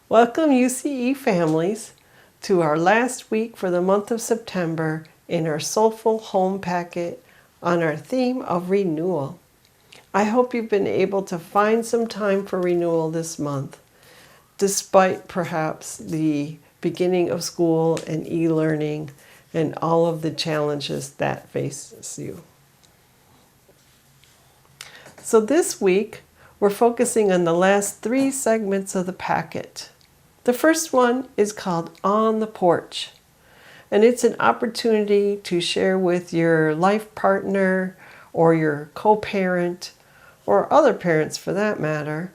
Welcome UCE families to our last week for the month of September in our Soulful Home Packet on our theme of renewal. I hope you've been able to find some time for renewal this month, despite perhaps the beginning of school and e-learning and all of the challenges that faces you. So this week, we're focusing on the last 3 segments of the packet. The first one is called On the Porch, and it's an opportunity to share with your life partner or your co-parent or other parents for that matter,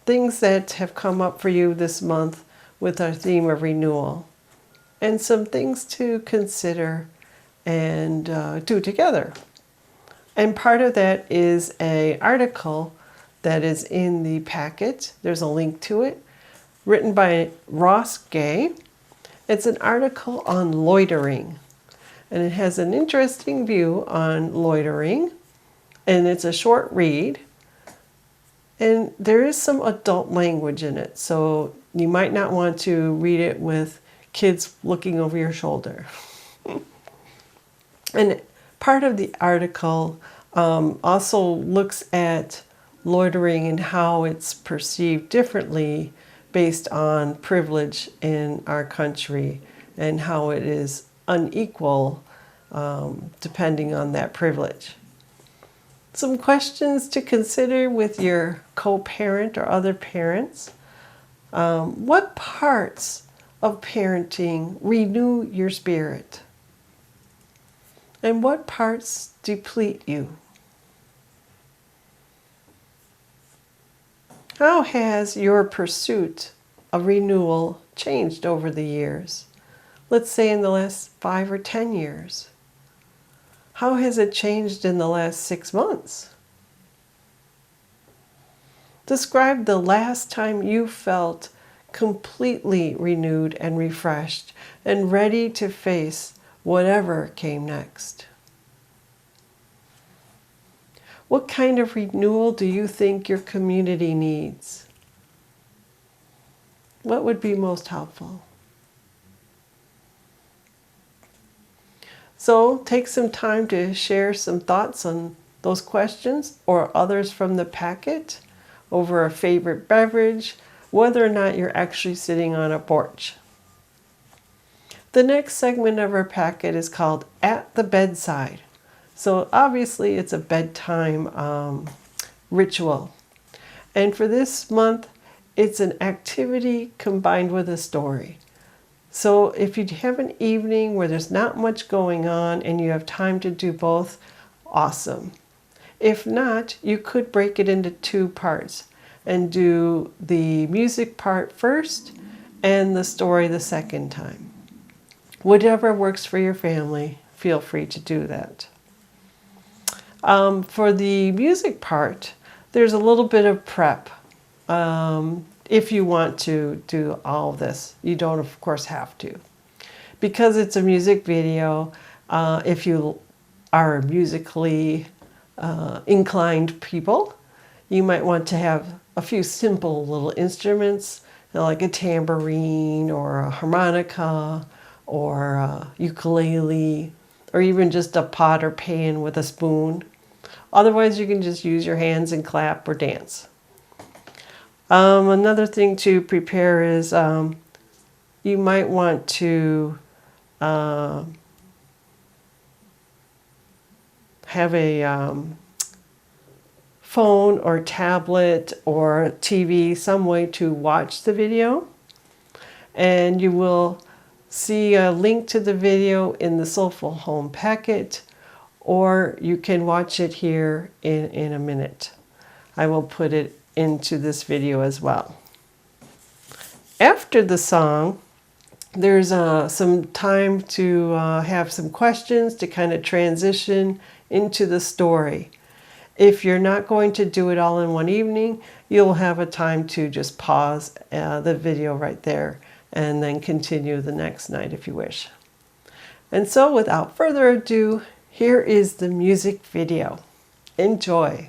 things that have come up for you this month with our theme of renewal, and some things to consider and do together. And part of that is an article that is in the packet. There's a link to it, written by Ross Gay. It's an article on loitering, and it has an interesting view on loitering, and it's a short read, and there is some adult language in it, so you might not want to read it with kids looking over your shoulder. And part of the article also looks at loitering and how it's perceived differently based on privilege in our country and how it is unequal depending on that privilege. Some questions to consider with your co-parent or other parents. What parts of parenting renew your spirit? And what parts deplete you? How has your pursuit of renewal changed over the years? Let's say in the last 5 or 10 years. How has it changed in the last 6 months? Describe the last time you felt completely renewed and refreshed and ready to face whatever came next. What kind of renewal do you think your community needs? What would be most helpful? So take some time to share some thoughts on those questions or others from the packet over a favorite beverage, whether or not you're actually sitting on a porch. The next segment of our packet is called At the Bedside. So obviously it's a bedtime ritual. And for this month, it's an activity combined with a story. So if you have an evening where there's not much going on and you have time to do both, awesome. If not, you could break it into 2 parts and do the music part first and the story the second time. Whatever works for your family, feel free to do that. For the music part, there's a little bit of prep if you want to do all of this. You don't, of course, have to. Because it's a music video, if you are musically inclined people, you might want to have a few simple little instruments, like a tambourine or a harmonica or a ukulele, or even just a pot or pan with a spoon. Otherwise, you can just use your hands and clap or dance. Another thing to prepare is you might want to have a phone or tablet or TV, some way to watch the video. And you will see a link to the video in the Soulful Home Packet, or you can watch it here in a minute. I will put it into this video as well. After the song, there's some time to have some questions to kind of transition into the story. If you're not going to do it all in one evening, you'll have a time to just pause the video right there and then continue the next night if you wish. And so without further ado, here is the music video. Enjoy.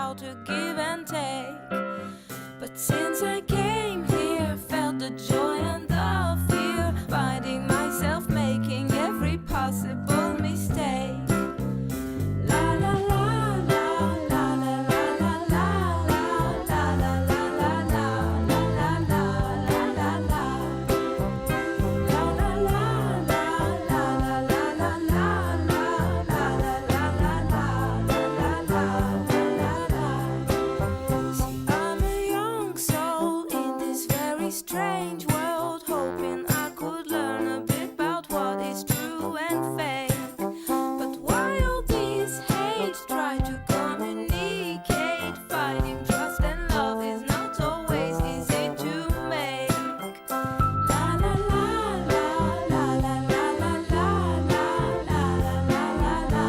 how to give and take. But since I came here, felt the joy and the fear, finding myself making every possible mistake. La la la la la la la la la la la la la la la la. Strange world, hoping I could learn a bit about what is true and fake. But while these hates try to communicate, finding trust and love is not always easy to make. La la la la la la la la la la la la la la la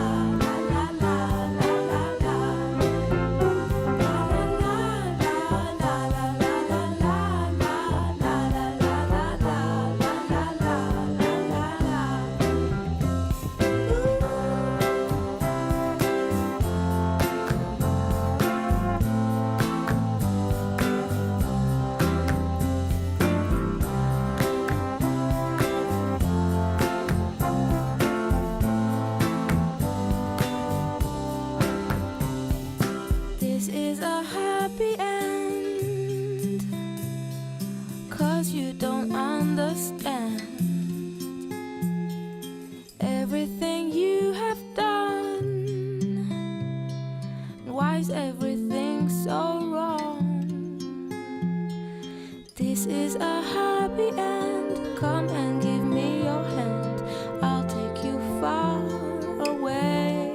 This is a happy end, 'cause you don't understand everything you have done. Why is everything so wrong? This is a happy end. Come and give me your hand, I'll take you far away.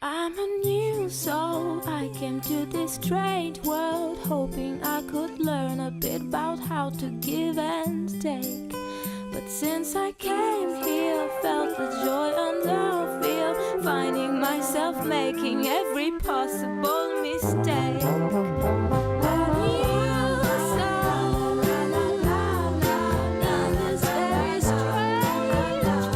I'm a new soul, I came to this strange world, hoping I could learn a bit about how to give and take. But since I came here, felt the joy and the fear, finding myself making every possible mistake. A new soul, in this very strange world.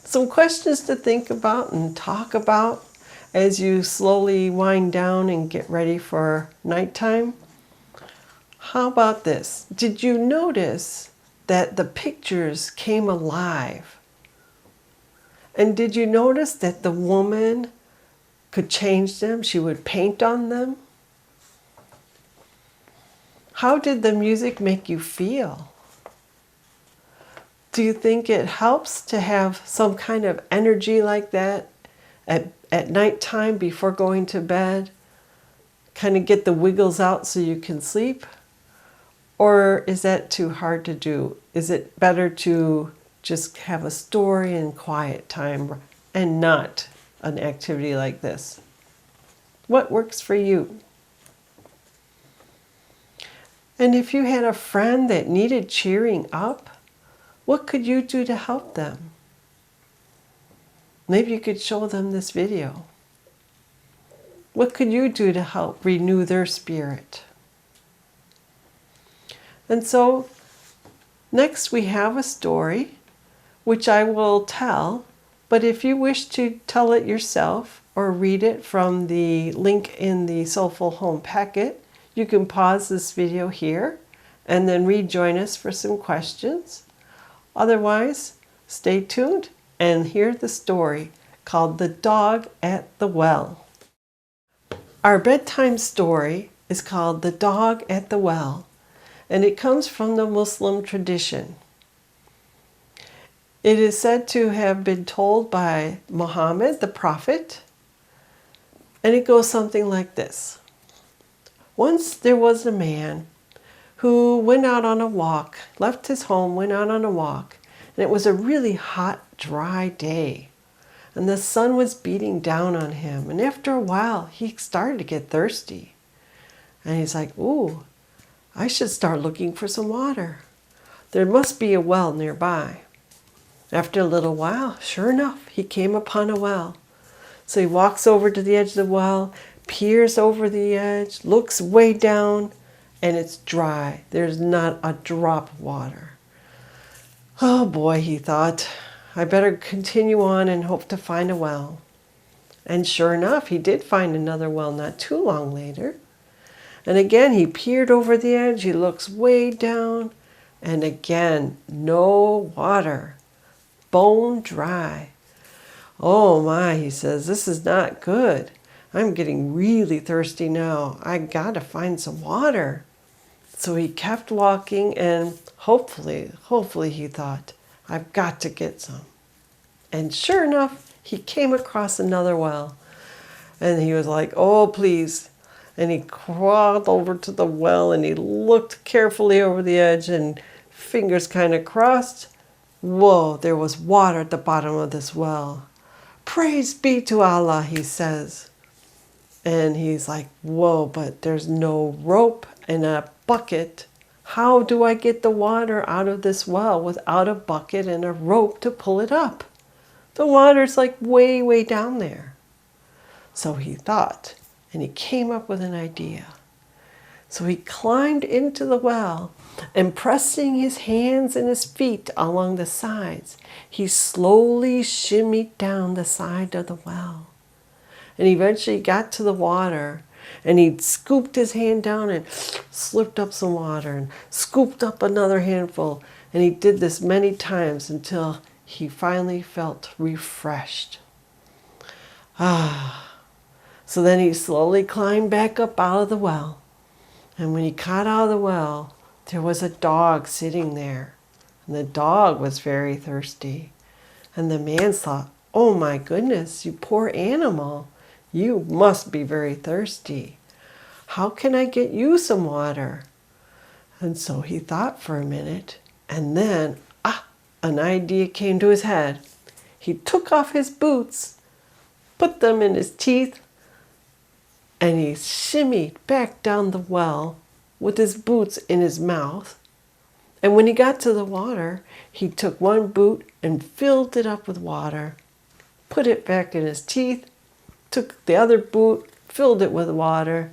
Some questions to think about and talk about as you slowly wind down and get ready for nighttime. How about this? Did you notice that the pictures came alive? And did you notice that the woman could change them? She would paint on them? How did the music make you feel? Do you think it helps to have some kind of energy like that at nighttime before going to bed? Kind of get the wiggles out so you can sleep? Or is that too hard to do? Is it better to just have a story and quiet time and not an activity like this? What works for you? And if you had a friend that needed cheering up, what could you do to help them? Maybe you could show them this video. What could you do to help renew their spirit? And so next we have a story, which I will tell, but if you wish to tell it yourself or read it from the link in the Soulful Home packet, you can pause this video here and then rejoin us for some questions. Otherwise, stay tuned and hear the story called The Dog at the Well. Our bedtime story is called The Dog at the Well, and it comes from the Muslim tradition. It is said to have been told by Muhammad, the prophet, and it goes something like this. Once there was a man who went out on a walk, left his home, went out on a walk, and it was a really hot, dry day. And the sun was beating down on him. And after a while, he started to get thirsty. And he's like, ooh, I should start looking for some water. There must be a well nearby. After a little while, sure enough, he came upon a well. So he walks over to the edge of the well, peers over the edge, looks way down, and it's dry. There's not a drop of water. Oh boy, he thought, I better continue on and hope to find a well. And sure enough, he did find another well not too long later. And again, he peered over the edge, he looks way down, and again, no water, bone dry. Oh my, he says, this is not good. I'm getting really thirsty now. I gotta find some water. So he kept walking, and hopefully he thought, I've got to get some. And sure enough, he came across another well. And he was like, oh, please. And he crawled over to the well and he looked carefully over the edge and fingers kind of crossed. Whoa, there was water at the bottom of this well. Praise be to Allah, he says. And he's like, whoa, but there's no rope and a bucket. How do I get the water out of this well without a bucket and a rope to pull it up? The water's like way, way down there. So he thought, and he came up with an idea. So he climbed into the well, and pressing his hands and his feet along the sides, he slowly shimmied down the side of the well. And eventually got to the water, and he scooped his hand down and slipped up some water and scooped up another handful. And he did this many times until he finally felt refreshed. So then he slowly climbed back up out of the well. And when he got out of the well, there was a dog sitting there. And the dog was very thirsty. And the man thought, oh my goodness, you poor animal. You must be very thirsty. How can I get you some water? And so he thought for a minute. And then, an idea came to his head. He took off his boots, put them in his teeth, and he shimmied back down the well with his boots in his mouth. And when he got to the water, he took one boot and filled it up with water, put it back in his teeth, took the other boot, filled it with water,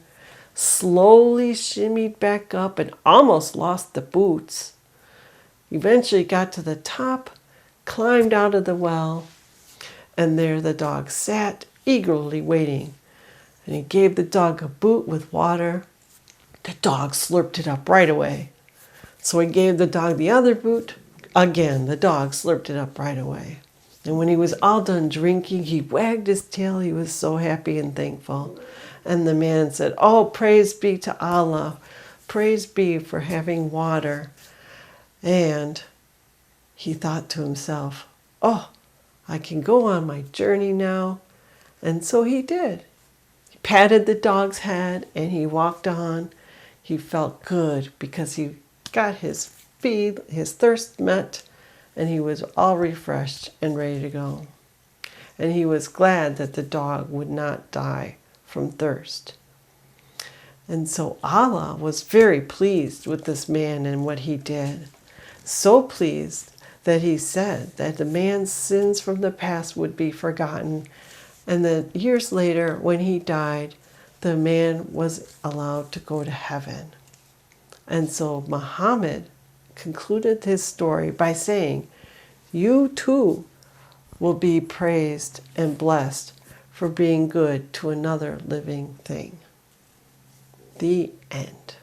slowly shimmied back up and almost lost the boots. Eventually got to the top, climbed out of the well, and there the dog sat, eagerly waiting. And he gave the dog a boot with water. The dog slurped it up right away. So he gave the dog the other boot. Again, the dog slurped it up right away. And when he was all done drinking, he wagged his tail. He was so happy and thankful. And the man said, oh, praise be to Allah. Praise be for having water. And he thought to himself, oh, I can go on my journey now. And so he did. He patted the dog's head and he walked on. He felt good because he got his thirst met, and he was all refreshed and ready to go. And he was glad that the dog would not die from thirst. And so Allah was very pleased with this man and what he did. So pleased that he said that the man's sins from the past would be forgotten. And then years later, when he died, the man was allowed to go to heaven. And so Muhammad concluded his story by saying, you too will be praised and blessed for being good to another living thing. The end.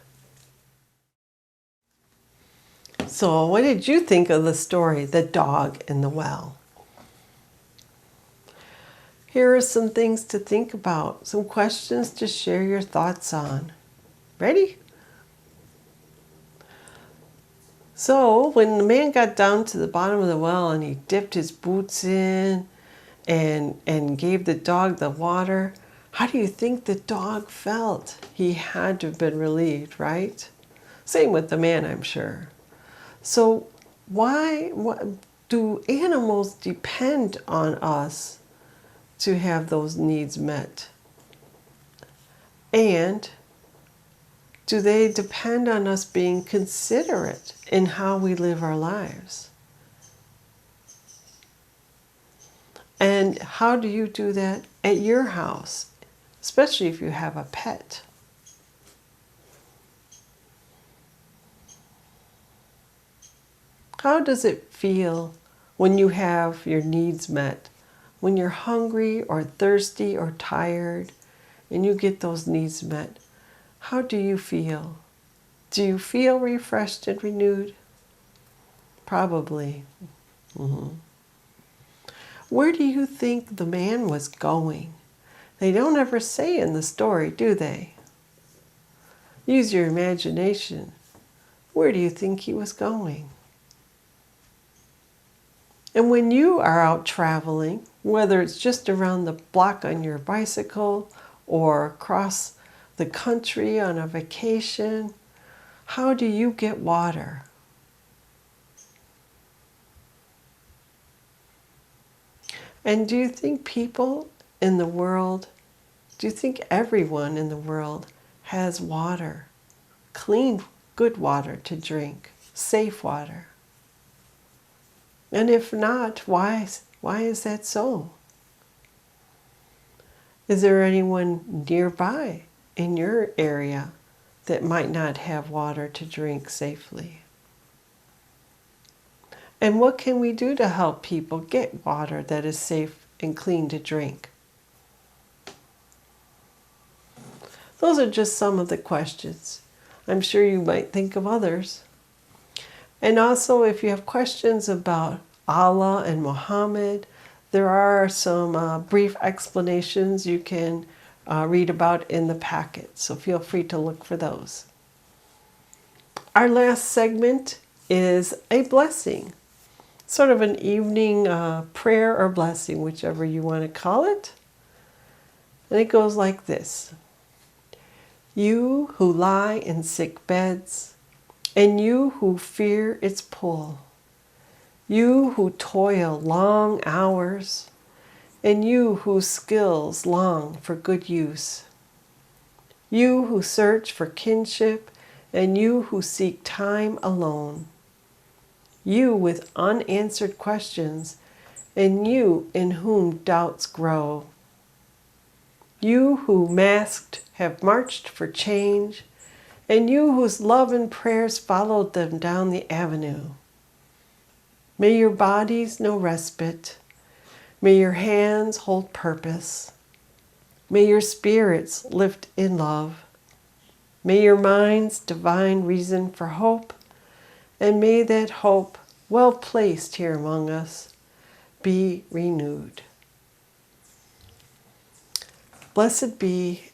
So what did you think of the story, The Dog in the Well? Here are some things to think about, some questions to share your thoughts on. Ready? So when the man got down to the bottom of the well and he dipped his boots in and gave the dog the water, how do you think the dog felt? He had to have been relieved, right? Same with the man, I'm sure. So why do animals depend on us to have those needs met? And do they depend on us being considerate in how we live our lives? And how do you do that at your house, especially if you have a pet? How does it feel when you have your needs met? When you're hungry or thirsty or tired and you get those needs met, how do you feel? Do you feel refreshed and renewed? Probably. Where do you think the man was going? They don't ever say in the story, do they? Use your imagination. Where do you think he was going? And when you are out traveling, whether it's just around the block on your bicycle or across the country on a vacation, how do you get water? And do you think people in the world, do you think everyone in the world has water? Clean, good water to drink, safe water? And if not, why is that so? Is there anyone nearby in your area that might not have water to drink safely? And what can we do to help people get water that is safe and clean to drink? Those are just some of the questions. I'm sure you might think of others. And also, if you have questions about Allah and Muhammad, there are some brief explanations you can read about in the packet. So feel free to look for those. Our last segment is a blessing. Sort of an evening prayer or blessing, whichever you want to call it. And it goes like this. You who lie in sick beds, and you who fear its pull, you who toil long hours, and you whose skills long for good use, you who search for kinship, and you who seek time alone, you with unanswered questions, and you in whom doubts grow, you who masked have marched for change, and you whose love and prayers followed them down the avenue. May your bodies know respite. May your hands hold purpose. May your spirits lift in love. May your minds divine reason for hope, and may that hope, well placed here among us, be renewed. Blessed be,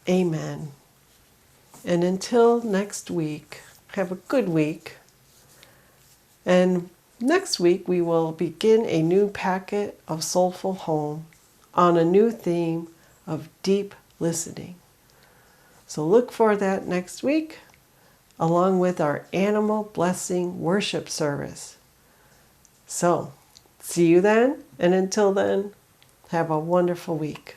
Amen. And until next week, have a good week. And next week we will begin a new packet of Soulful Home on a new theme of deep listening. So look for that next week, along with our Animal Blessing Worship Service. So, see you then, and until then, have a wonderful week.